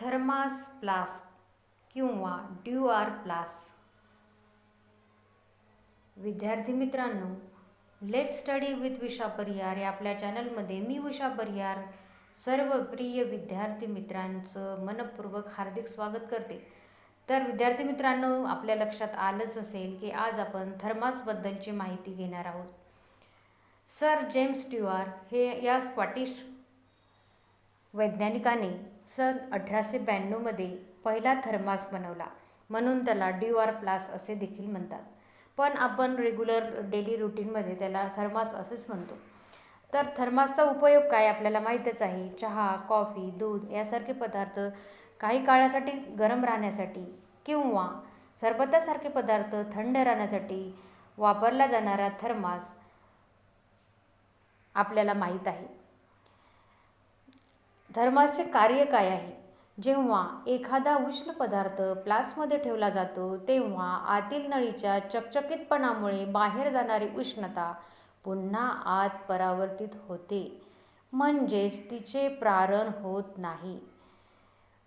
Thermos flask किंवा ड्यूआर flask. विद्यार्थी मित्रांनो, लेट स्टडी विथ उषा परिहार या आपल्या चॅनलमध्ये मी उषा परिहार सर्व प्रिय विद्यार्थी मित्रांचं मनपूर्वक हार्दिक स्वागत करते. तर विद्यार्थी मित्रांनो, आपल्या लक्षात आलंच असेल की आज आपण थर्मासबद्दलची माहिती घेणार आहोत. सर जेम्स ड्यूआर हे या स्कॉटिश वैज्ञानिकाने सन 1892 पहिला थर्मास बनवला, म्हणून त्याला ड्यूआर फ्लास्क असे देखील म्हणतात. पण आपण रेग्युलर डेली रुटीनमध्ये त्याला थर्मास असेच म्हणतो. तर थर्मासचा उपयोग काय आपल्याला माहीतच आहे. चहा, कॉफी, दूध यासारखे पदार्थ काही काळासाठी गरम राहण्यासाठी किंवा सरबतासारखे पदार्थ थंड राहण्यासाठी वापरला जाणारा थर्मास आपल्याला माहीत आहे. थर्मासचे कार्य काय आहे? जेव्हा एखादा उष्ण पदार्थ फ्लास्कमध्ये ठेवला जातो तेव्हा आतील नळीच्या चकचकीतपणामुळे बाहेर जाणारी उष्णता पुन्हा आत परावर्तित होते, म्हणजेच तिचे प्रारण होत नाही.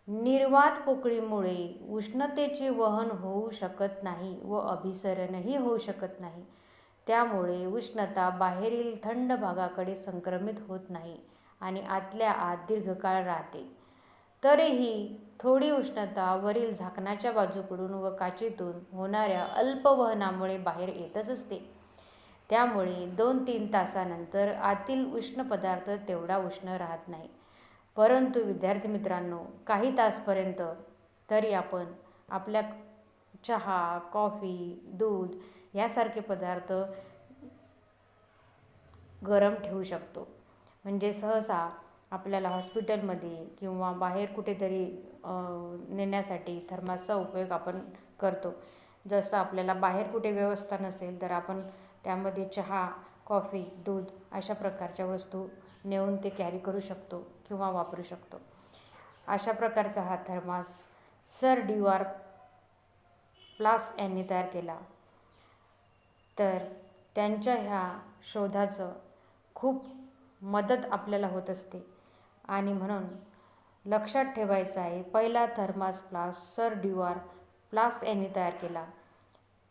निर्वात पोकळीमुळे उष्णतेचे वहन होऊ शकत नाही व अभिसरणही होऊ शकत नाही. त्यामुळे उष्णता बाहेरील थंड भागाकडे संक्रमित होत नाही आणि आतल्या आत दीर्घकाळ राहते. तरीही थोडी उष्णता वरील झाकणाच्या बाजूकडून व काचेतून होणाऱ्या अल्पवहनामुळे बाहेर येतच असते. त्यामुळे 2-3 तासानंतर आतील उष्ण पदार्थ तेवढा उष्ण राहत नाही. परंतु विद्यार्थी मित्रांनो, काही तासपर्यंत तरी आपण आपल्या चहा, कॉफी, दूध यासारखे पदार्थ गरम ठेवू शकतो. म्हणजे सहसा आपल्याला हॉस्पिटलमध्ये किंवा बाहेर कुठेतरी नेण्यासाठी थर्मासचा उपयोग आपण करतो. जसं आपल्याला बाहेर कुठे व्यवस्था नसेल तर आपण त्यामध्ये चहा, कॉफी, दूध अशा प्रकारच्या वस्तू नेऊन ते कॅरी करू शकतो किंवा वापरू शकतो. अशा प्रकारचा हा थर्मास सर ड्यूआर फ्लास्क यांनी तयार केला. तर त्यांच्या ह्या शोधाचं खूप मदत आपल्याला होत असते आणि म्हणून लक्षात ठेवायचं आहे, पहिला थर्मास फ्लास्क सर ड्यूआर फ्लास्क यांनी तयार केला.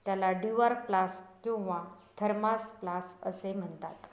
त्याला ड्यूआर फ्लास्क किंवा थर्मास फ्लास्क असे म्हणतात.